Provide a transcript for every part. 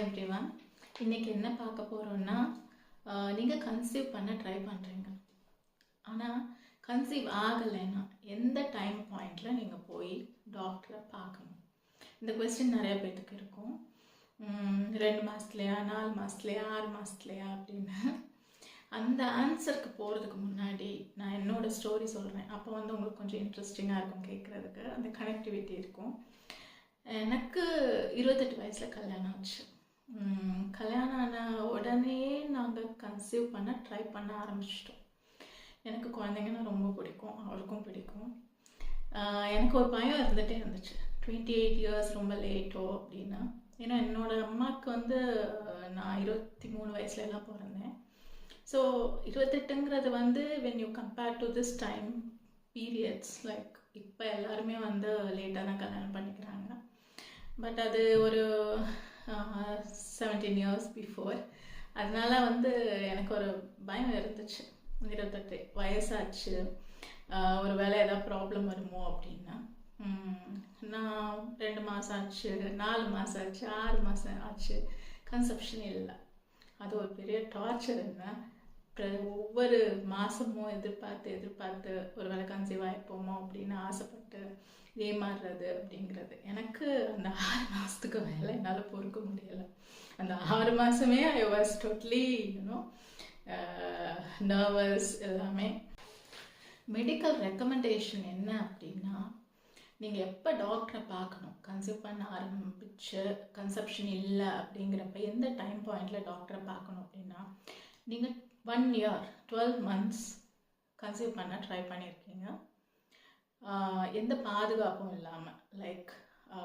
Hi everyone. இன்றைக்கி என்ன பார்க்க போகிறோன்னா, நீங்கள் கன்சீவ் பண்ண ட்ரை பண்ணுறீங்க. ஆனால் கன்சீவ் ஆகலைன்னா எந்த டைம் பாயிண்டில் நீங்கள் போய் டாக்டரை பார்க்கணும்? இந்த கொஸ்டின் நிறைய பேர்த்துக்கு இருக்கும். 2 மாதத்துலையா, 4 மாதத்துலையா, 6 மாதத்துலையா அப்படின்னு. அந்த ஆன்சருக்கு போகிறதுக்கு முன்னாடி நான் என்னோடய ஸ்டோரி சொல்கிறேன். அப்போ உங்களுக்கு கொஞ்சம் இன்ட்ரெஸ்டிங்காக இருக்கும் கேட்குறதுக்கு, அந்த கனெக்டிவிட்டி இருக்கும். எனக்கு 28 வயசில் கல்யாணம் ஆச்சு. கல்யாணம் ஆன உடனே நாங்கள் கன்சீவ் பண்ண ட்ரை பண்ண ஆரம்பிச்சிட்டோம். எனக்கு குழந்தைங்கன்னா ரொம்ப பிடிக்கும், அவருக்கும் பிடிக்கும். எனக்கு ஒரு பயம் இருந்துகிட்டே இருந்துச்சு, 28 இயர்ஸ் ரொம்ப லேட்டோ அப்படின்னு. ஏன்னா என்னோடய அம்மாவுக்கு நான் 23 வயசுலலாம் பிறந்தேன். ஸோ 28ங்கிறது when you compare to this time periods, like இப்போ எல்லாருமே லேட்டாக தான் கல்யாணம் பண்ணிக்கிறாங்க. பட் அது ஒரு 17 இயர்ஸ் பிஃபோர். அதனால எனக்கு ஒரு பயம் இருந்துச்சு. 28 வயசாச்சு, ஒரு வேளை ஏதாவது ப்ராப்ளம் வருமோ அப்படின்னா. நான் 2 மாதம் ஆச்சு, 4 மாதம் ஆச்சு, 6 மாதம் ஆச்சு, கன்செப்ஷன் இல்லை. அது ஒரு பெரிய டார்ச்சர். என்ன ஒவ்வொரு மாதமும் எதிர்பார்த்து ஒரு வேளை கன்சீவ் ஆகிப்போமோ அப்படின்னு ஆசைப்பட்டு ஏமாறுறது அப்படிங்கிறது. எனக்கு அந்த 6 மாதத்துக்கு மேலே என்னால் பொறுக்க முடியலை. அந்த 6 மாதமே ஐ வாஸ் டோட்லி நர்வஸ் எல்லாமே. மெடிக்கல் ரெக்கமெண்டேஷன் என்ன அப்படின்னா, நீங்கள் எப்போ டாக்டரை பார்க்கணும், கன்சீவ் பண்ண ஆரம்பிச்சு கன்செப்ஷன் இல்லை அப்படிங்கிறப்ப எந்த டைம் பாயிண்டில் டாக்டரை பார்க்கணும் அப்படின்னா, நீங்கள் 1 year 12 months கன்சீவ் பண்ண ட்ரை பண்ணியிருக்கீங்க, எந்த பாதுகாப்பும் இல்லாமல், லைக்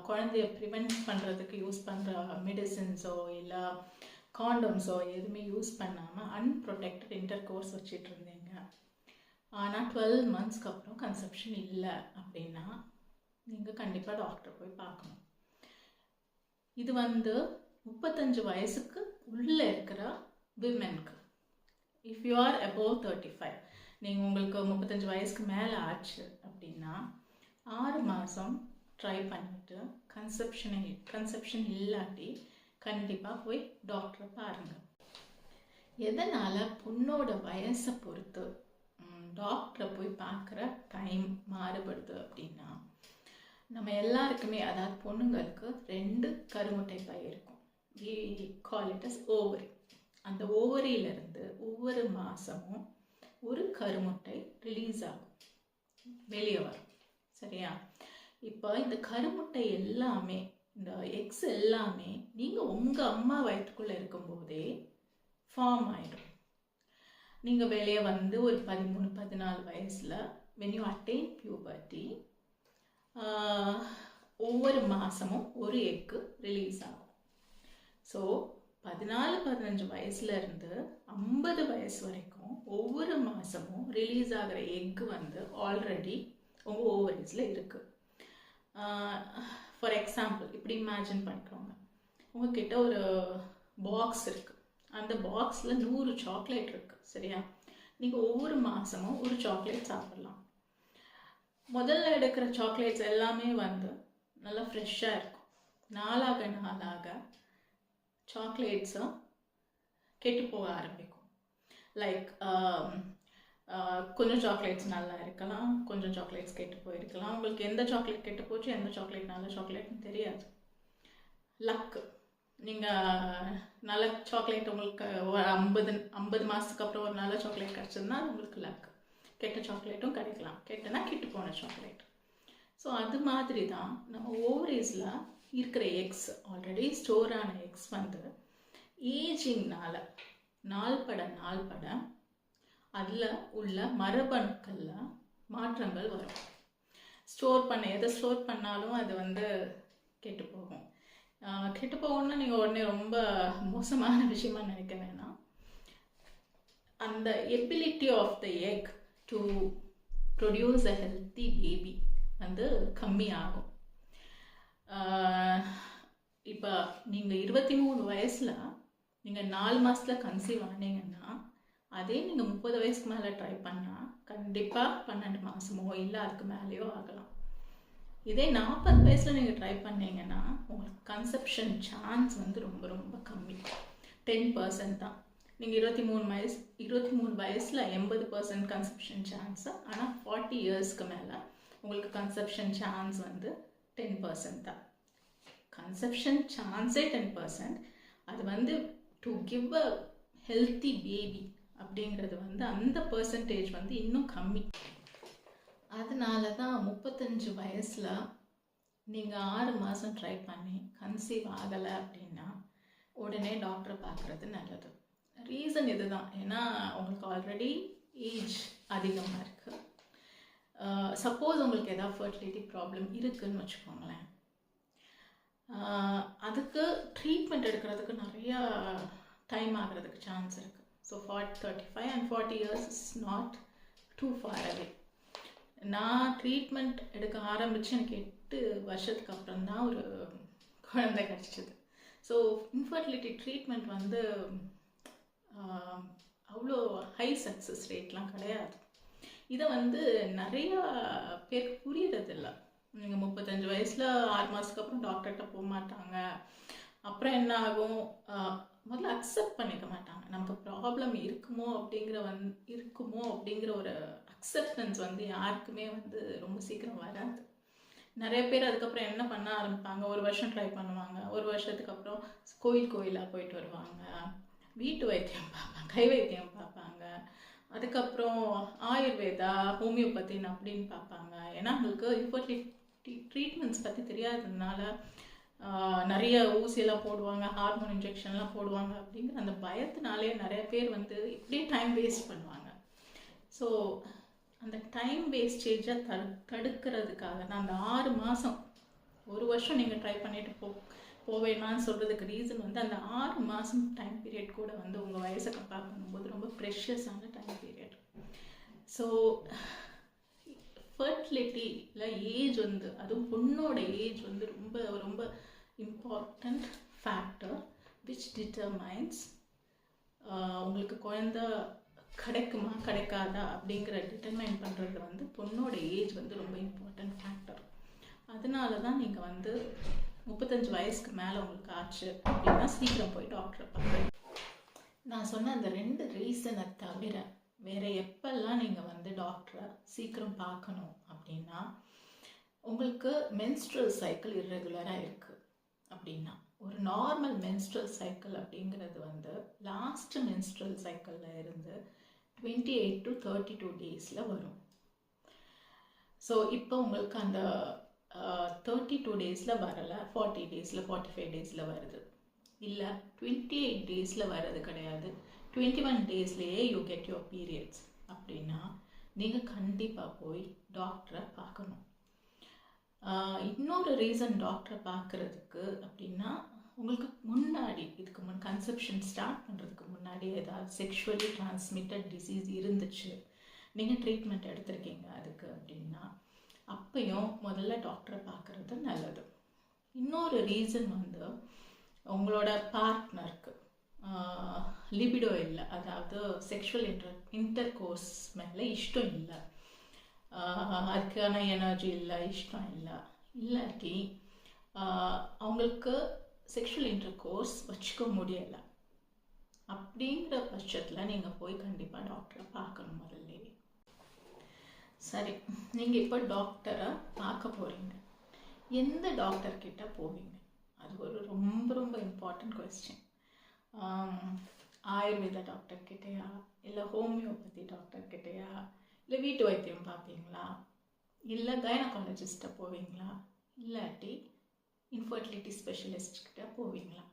குழந்தைய ப்ரிவெண்ட் பண்ணுறதுக்கு யூஸ் பண்ணுற மெடிசின்ஸோ இல்லை காண்டம்ஸோ எதுவுமே யூஸ் பண்ணாமல் அன்ப்ரொடெக்டட் இன்டர் கோர்ஸ் வச்சிட்டு இருந்தீங்க. ஆனால் 12 monthsக்கு அப்புறம் கன்செப்ஷன் இல்லை அப்படின்னா நீங்கள் கண்டிப்பாக டாக்டரை போய் பார்க்கணும். இது 35 வயசுக்கு உள்ளே இருக்கிற விமென்க்கு. இஃப் யூ ஆர் அபோவ் 35, நீங்கள் உங்களுக்கு 35 வயசுக்கு மேலே ஆச்சு அப்படின்னா 6 மாதம் ட்ரை பண்ணிவிட்டு கன்செப்ஷன் இல்லாட்டி கண்டிப்பாக போய் டாக்டரை பாருங்கள். எதனால் பொண்ணோட வயசை பொறுத்து டாக்டரை போய் பார்க்குற டைம் மாறுபடுது அப்படின்னா, நம்ம எல்லாருக்குமே, அதாவது பொண்ணுங்களுக்கு 2 கருமுட்டை பை இருக்கும். we call it as ovary. அந்த ஓவரியிலிருந்து ஒவ்வொரு மாதமும் ஒரு கருமுட்டை ரிலீஸ் ஆகும், வெளியே வரும். சரியா? இப்போ இந்த கருமுட்டை எல்லாமே, இந்த எக்ஸ் எல்லாமே நீங்கள் உங்கள் அம்மா வயிற்றுக்குள்ளே இருக்கும்போதே ஃபார்ம் ஆகிடும். நீங்கள் வெளியே ஒரு 13-14 வயசில் when you attain puberty, ஒவ்வொரு மாதமும் ஒரு எக்கு ரிலீஸ் ஆகும். ஸோ 14-15 வயசுலேருந்து 50 வயசு வரைக்கும் ஒவ்வொரு மாதமும் ரிலீஸ் ஆகிற எக்கு ஆல்ரெடி உங்கள் ஓவரீஸில் இருக்குது. ஃபார் எக்ஸாம்பிள் இப்படி இமேஜின் பண்ணிக்கோங்க, உங்ககிட்ட ஒரு பாக்ஸ் இருக்குது. அந்த பாக்ஸில் 100 சாக்லேட் இருக்குது. சரியா? நீங்கள் ஒவ்வொரு மாதமும் ஒரு சாக்லேட் சாப்பிட்லாம். முதல்ல எடுக்கிற சாக்லேட்ஸ் எல்லாமே நல்லா ஃப்ரெஷ்ஷாக இருக்கும். நாளாக சாக்லேட்ஸும் கெட்டு போக ஆரம்பிக்கும். லைக் கொஞ்சம் சாக்லேட்ஸ் நல்லா இருக்கலாம், கொஞ்சம் சாக்லேட்ஸ் கெட்டு போயிருக்கலாம். உங்களுக்கு எந்த சாக்லேட் கெட்டு போச்சு, எந்த சாக்லேட் நல்ல சாக்லேட்னு தெரியாது. லக்கு, நீங்கள் நல்ல சாக்லேட் உங்களுக்கு ஒரு 50 மாதத்துக்கு அப்புறம் ஒரு நல்ல சாக்லேட் கிடச்சதுன்னா உங்களுக்கு லக்கு. கெட்ட சாக்லேட்டும் கிடைக்கலாம், கெட்டனா கெட்டு போன சாக்லேட். ஸோ அது மாதிரி தான் நம்ம ஓவரீஸில் இருக்கிற எக்ஸ், ஆல்ரெடி ஸ்டோர் ஆன எக்ஸ் ஏஜிங்னால நாள் பட அதில் உள்ள மரபணுக்களில் மாற்றங்கள் வரும். எதை ஸ்டோர் பண்ணாலும் அது கெட்டு போகும். கெட்டு போகணும்னா நீங்கள் உடனே ரொம்ப மோசமான விஷயமா நினைக்க வேணாம். அந்த ability of the egg to produce a healthy baby கம்மியாகும். இப்போ நீங்கள் 23 வயசில் நீங்கள் 4 மாதத்தில் கன்சீவ் ஆனீங்கன்னா, அதே நீங்கள் 30 வயசுக்கு மேலே ட்ரை பண்ணால் கண்டிப்பாக 12 மாதமோ இல்லை அதுக்கு மேலேயோ ஆகலாம். இதே 40 வயசில் நீங்கள் ட்ரை பண்ணீங்கன்னா உங்களுக்கு கன்செப்ஷன் சான்ஸ் வந்து ரொம்ப ரொம்ப கம்மி, 10% தான். நீங்கள் 23 வயசில் 80% கன்செப்ஷன் சான்ஸு. ஆனால் 40 இயர்ஸ்க்கு மேலே உங்களுக்கு கன்செப்ஷன் சான்ஸ் வந்து 10% தான். கன்செப்ஷன் சான்ஸே 10%. அது வந்து to give a healthy baby அப்படிங்கிறது வந்து அந்த பர்சன்டேஜ் வந்து இன்னும் கம்மி. அதனால தான் 35 வயசில் நீங்கள் 6 மாதம் ட்ரை பண்ணி கன்சீவ் ஆகலை அப்படின்னா உடனே டாக்டரை பார்க்குறது நல்லது. ரீசன் இதுதான். ஏன்னா உங்களுக்கு ஆல்ரெடி ஏஜ் அதிகமாக இருக்குது. சப்போஸ் உங்களுக்கு எதாவது ஃபர்டிலிட்டி ப்ராப்ளம் இருக்குதுன்னு வச்சுக்கோங்களேன், அதுக்கு ட்ரீட்மெண்ட் எடுக்கிறதுக்கு நிறையா டைம் ஆகிறதுக்கு சான்ஸ் இருக்குது. So 35 and 40 years is not too far away. நான் ட்ரீட்மெண்ட் எடுக்க ஆரம்பித்து எனக்கு 8 வருஷத்துக்கு அப்புறம் தான் ஒரு குழந்தை கிடச்சிது. ஸோ இன்ஃபர்டிலிட்டி ட்ரீட்மெண்ட் வந்து அவ்வளோ ஹை சக்ஸஸ் ரேட்லாம் கிடையாது. இதை வந்து நிறையா பேருக்கு புரியறதில்ல. நீங்கள் 35 வயசில் 6 மாதத்துக்கு அப்புறம் டாக்டர்கிட்ட போக மாட்டாங்க. அப்புறம் என்ன ஆகும், முதல்ல அக்செப்ட் பண்ணிக்க மாட்டாங்க. நமக்கு ப்ராப்ளம் இருக்குமோ அப்படிங்கிற ஒரு அக்செப்டன்ஸ் வந்து யாருக்குமே வந்து ரொம்ப சீக்கிரம் வராது. நிறைய பேர் அதுக்கப்புறம் என்ன பண்ண ஆரம்பிப்பாங்க, ஒரு வருஷம் ட்ரை பண்ணுவாங்க, ஒரு வருஷத்துக்கு அப்புறம் கோயிலாக போயிட்டு வருவாங்க, வீட்டு வைத்தியம் பார்ப்பாங்க, கை வைத்தியம் பார்ப்பாங்க, அதுக்கப்புறம் ஆயுர்வேதா, ஹோமியோபதின்னு அப்படின்னு பார்ப்பாங்க. ஏன்னா அவங்களுக்கு இன்ஃபர்டிலிட்டி ட்ரீட்மெண்ட்ஸ் பற்றி தெரியாததுனால நிறைய ஊசியெல்லாம் போடுவாங்க, ஹார்மோன் இன்ஜெக்ஷன்லாம் போடுவாங்க. அப்படிங்கிற அந்த பயத்தினாலே நிறைய பேர் வந்து இப்படியே டைம் வேஸ்ட் பண்ணுவாங்க. ஸோ அந்த டைம் வேஸ்டேஜை தடுக்கிறதுக்காக தான் அந்த 6 மாதம், ஒரு வருஷம் நீங்கள் ட்ரை பண்ணிட்டு போவேனான்னு சொல்கிறதுக்கு ரீசன் வந்து அந்த 6 மாதம் டைம் பீரியட் கூட வந்து உங்கள் வயசை கம்பேர் பண்ணும்போது ரொம்ப ப்ரெஷியஸான டைம் பீரியட். ஸோ ஃபர்டிலிட்டியில் ஏஜ் வந்து, அதுவும் பொண்ணோட ஏஜ் வந்து ரொம்ப ரொம்ப இம்பார்ட்டண்ட் ஃபேக்டர் விச் டிட்டர்மைன்ஸ் உங்களுக்கு குழந்தை கிடைக்குமா கிடைக்காதா அப்படிங்கிற டிட்டர்மைன் பண்ணுறது வந்து பொண்ணோட ஏஜ் வந்து ரொம்ப இம்பார்ட்டண்ட் ஃபேக்டர். அதனால தான் நீங்கள் வந்து 35 வயசுக்கு மேலே உங்களுக்கு ஆச்சு அப்படின்னா சீக்கிரம் போய் டாக்டரை பார்க்குறீங்க. நான் சொன்ன அந்த 2 ரீசனை தவிர வேறு எப்பெல்லாம் நீங்கள் வந்து டாக்டரை சீக்கிரம் பார்க்கணும் அப்படின்னா, உங்களுக்கு மென்ஸ்ட்ரல் சைக்கிள் இர்ரெகுலராக இருக்குது அப்படின்னா. ஒரு நார்மல் மென்ஸ்ட்ரல் சைக்கிள் அப்படிங்கிறது வந்து லாஸ்ட் மென்ஸ்ட்ரல் சைக்கிளில் இருந்து 28 to 32 டேஸில் வரும். ஸோ இப்போ உங்களுக்கு அந்த 32 டேஸில் வரலை, 40 டேஸில் 45 டேஸில் வருது, இல்லை 28 டேஸில் வர்றது கிடையாது, 21 டேஸ்லேயே யூ கெட் யுவர் பீரியட்ஸ் அப்படின்னா நீங்கள் கண்டிப்பாக போய் டாக்டரை பார்க்கணும். இன்னொரு ரீசன் டாக்டரை பார்க்குறதுக்கு அப்படின்னா, உங்களுக்கு முன்னாடி இதுக்கு கன்செப்ஷன் ஸ்டார்ட் பண்ணுறதுக்கு முன்னாடி ஏதாவது செக்ஷுவலி டிரான்ஸ்மிட்டட் டிசீஸ் இருந்துச்சு, நீங்கள் ட்ரீட்மெண்ட் எடுத்திருக்கீங்க அதுக்கு அப்படின்னா அப்பையும் முதல்ல டாக்டரை பார்க்குறது நல்லது. இன்னொரு ரீசன் வந்து உங்களோட பார்ட்னருக்கு லிபிடோ இல்லை, அதாவது செக்ஷுவல் இன்டர் கோர்ஸ் மேலே இஷ்டம் இல்லை, அதுக்கான எனர்ஜி இல்லை, இஷ்டம் இல்லை, இல்லாட்டி அவங்களுக்கு செக்ஷுவல் இன்டர் கோர்ஸ் வச்சுக்க முடியலை. அப்படிங்கிற பட்சத்தில் நீங்கள் போய் கண்டிப்பாக டாக்டரை பார்க்கணும் முதல்ல. சரி, நீங்கள் இப்போ டாக்டரை பார்க்க போகிறீங்க, எந்த டாக்டர்கிட்ட போவீங்க? அது ஒரு ரொம்ப ரொம்ப இம்பார்ட்டன்ட் கொஸ்டின். ஆயுர்வேத டாக்டர்கிட்டையா, இல்லை ஹோமியோபதி டாக்டர்கிட்டையா, இல்லை வீட்டு வைத்தியம் பார்ப்பீங்களா, இல்லை கைனகாலஜிஸ்ட்டை போவீங்களா, இல்லாட்டி இன்ஃபர்டிலிட்டி ஸ்பெஷலிஸ்ட்கிட்ட போவீங்களா?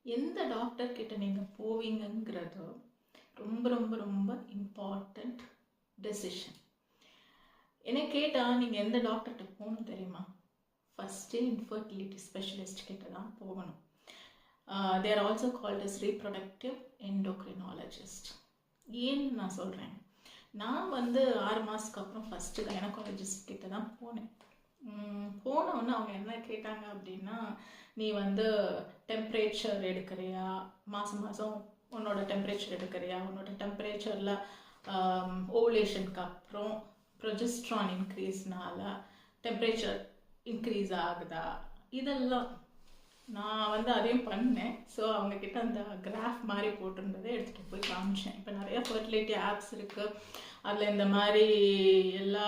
எந்த டாக்டர்கிட்ட நீங்கள் போவீங்கங்கிறது ரொம்ப ரொம்ப ரொம்ப இம்பார்ட்டண்ட் டெசிஷன். என்னை கேட்டால் நீங்கள் எந்த டாக்டர்கிட்ட போகணும் தெரியுமா? ஃபஸ்ட்டு இன்ஃபர்டிலிட்டி ஸ்பெஷலிஸ்ட் கிட்ட தான் போகணும். they are also called as reproductive endocrinologist. ஏன்னு நான் சொல்கிறேன், நான் வந்து 6 மாதத்துக்கு அப்புறம் ஃபஸ்ட்டு கைனகாலஜிஸ்ட் கிட்ட தான் போனேன். போனோன்னு அவங்க என்ன கேட்டாங்க அப்படின்னா, நீ வந்து டெம்பரேச்சர் எடுக்கிறியா, மாதம் மாதம் உன்னோட டெம்பரேச்சர் எடுக்கிறியா, உன்னோட டெம்பரேச்சரில் ஓவுலேஷனுக்கு அப்புறம் ப்ரொஜெஸ்ட்ரான் இன்க்ரீஸ்னால டெம்பரேச்சர் இன்க்ரீஸ் ஆகுதா, இதெல்லாம் நான் வந்து அதையும் பண்ணேன். ஸோ அவங்கக்கிட்ட அந்த கிராஃப் மாதிரி போட்டிருந்ததை எடுத்துகிட்டு போய் காமிச்சேன். இப்போ நிறைய ஃபர்டிலிட்டி ஆப்ஸ் இருக்குது, அதில் இந்த மாதிரி எல்லா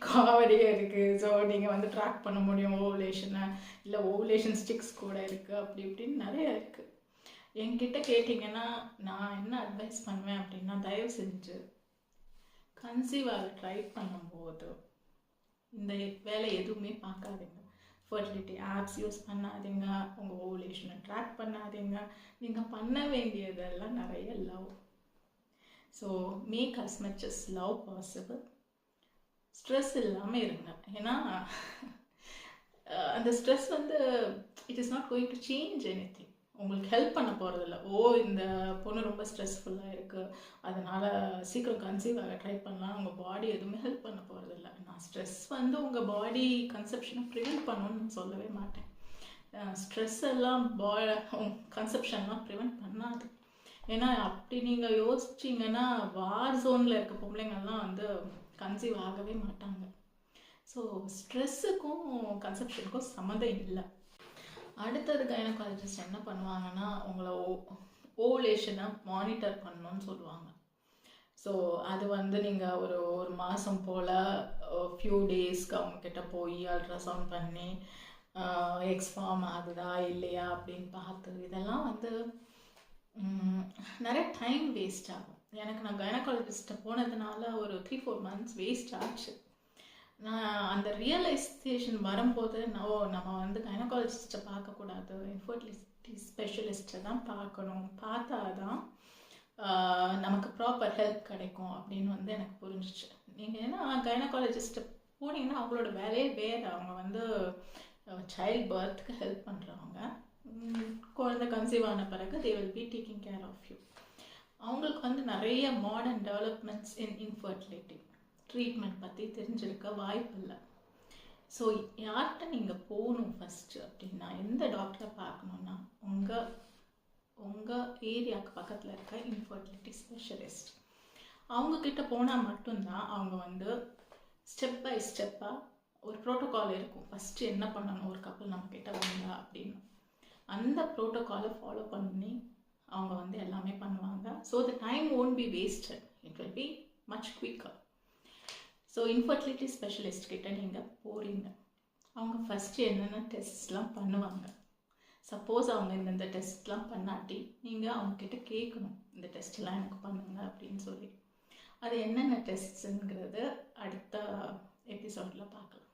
காமெடியும் இருக்குது. ஸோ நீங்கள் வந்து ட்ராக் பண்ண முடியும் ஓவுலேஷனை, இல்லை ஓவுலேஷன் ஸ்டிக்ஸ் கூட இருக்குது, அப்படி இப்படின்னு நிறைய இருக்குது. என்கிட்ட கேட்டிங்கன்னா நான் என்ன அட்வைஸ் பண்ணுவேன் அப்படின்னா, தயவு செஞ்சு கன்சீவ் ஆக ட்ரை பண்ணும்போது இந்த வேலை எதுவுமே பார்க்காதீங்க. ஃபர்டிலிட்டி ஆப்ஸ் யூஸ் பண்ணாதீங்க, உங்கள் ஓவுலேஷனை ட்ராக் பண்ணாதீங்க. நீங்கள் பண்ண வேண்டியதெல்லாம் நிறைய love. So make as much as love possible. Stress இல்லாமல் இருங்க. ஏன்னா அந்த ஸ்ட்ரெஸ் வந்து it is not going to change anything. உங்களுக்கு ஹெல்ப் பண்ண போகிறதில்ல. இந்த பொண்ணு ரொம்ப ஸ்ட்ரெஸ்ஃபுல்லாக இருக்குது, அதனால் சீக்கிரம் கன்சீவ் ஆக ட்ரை பண்ணலாம், உங்கள் பாடி எதுவுமே ஹெல்ப் பண்ண போகிறதில்ல. நான் ஸ்ட்ரெஸ் வந்து உங்கள் பாடி கன்செப்ஷனை ப்ரிவெண்ட் பண்ணணும்னு நான் சொல்லவே மாட்டேன். ஸ்ட்ரெஸ் எல்லாம் கன்செப்ஷன்லாம் ப்ரிவெண்ட் பண்ணாது. ஏன்னா அப்படி நீங்கள் யோசிச்சிங்கன்னா வார் ஜோனில் இருக்க பொம்பளைங்கள்லாம் வந்து கன்சீவ் ஆகவே மாட்டாங்க. ஸோ ஸ்ட்ரெஸ்ஸுக்கும் கன்செப்ஷனுக்கும் சம்மந்தம் இல்லை. அடுத்தது கைனகாலஜிஸ்ட் என்ன பண்ணுவாங்கன்னா, உங்களை ஓவுலேஷனை மானிட்டர் பண்ணணும்னு சொல்லுவாங்க. ஸோ அது வந்து நீங்கள் ஒரு மாதம் போல் ஃபியூ டேஸ்க்கு அவங்கக்கிட்ட போய் அல்ட்ராசவுண்ட் பண்ணி எக்ஸ் ஃபார்ம் ஆகுதா இல்லையா அப்படின்னு பார்த்து, இதெல்லாம் வந்து நிறைய டைம் வேஸ்ட் ஆகும். நான் கைனகாலஜிஸ்ட்டை போனதுனால ஒரு 3-4 months வேஸ்ட் ஆச்சு. நான் அந்த ரியலைசேஷன் வரும்போது நம்ம வந்து கைனகாலஜிஸ்ட்டை பார்க்கக்கூடாது, இன்ஃபர்டிலிட்டி ஸ்பெஷலிஸ்ட்டை தான் பார்க்கணும், பார்த்தா தான் நமக்கு ப்ராப்பர் ஹெல்ப் கிடைக்கும் அப்படின்னு வந்து எனக்கு புரிஞ்சிச்சு. நீங்கள் ஏன்னா கைனகாலஜிஸ்ட்டை போனீங்கன்னா அவங்களோட வேலையே வேறு. அவங்க வந்து சைல்ட் பர்த்துக்கு ஹெல்ப் பண்ணுறவங்க. குழந்தை கன்சீவ் ஆன பிறகு they will be taking care of you. அவங்களுக்கு வந்து நிறைய modern developments in infertility treatment பற்றி தெரிஞ்சிருக்க வாய்ப்பு இல்லை. ஸோ யார்கிட்ட நீங்கள் போகணும் ஃபஸ்ட்டு அப்படின்னா, எந்த டாக்டரை பார்க்கணுன்னா உங்கள் ஏரியாவுக்கு பக்கத்தில் இருக்க இன்ஃபர்டிலிட்டி ஸ்பெஷலிஸ்ட். அவங்கக்கிட்ட போனால் மட்டும்தான் அவங்க வந்து ஸ்டெப் பை ஸ்டெப்பாக ஒரு ப்ரோட்டோகால் இருக்கும். ஃபஸ்ட்டு என்ன பண்ணணும் ஒரு கப்பல் நம்மக்கிட்ட வந்தா அப்படின்னு, அந்த ப்ரோட்டோகாலை ஃபாலோ பண்ணி அவங்க வந்து எல்லாமே பண்ணுவாங்க. So the time won't be wasted, it will be much quicker. So infertility specialist கிட்ட நீங்கள் போகிறீங்க, அவங்க ஃபஸ்ட்டு என்னென்ன டெஸ்ட்லாம் பண்ணுவாங்க. சப்போஸ் அவங்க இந்த டெஸ்ட்லாம் பண்ணாட்டி நீங்கள் அவங்கக்கிட்ட கேட்கணும், இந்த டெஸ்ட்லாம் எனக்கு பண்ணுங்க அப்படின்னு சொல்லி. அது என்னென்ன டெஸ்ட்ஸுங்கிறது அடுத்த எபிசோடில் பார்க்கலாம்.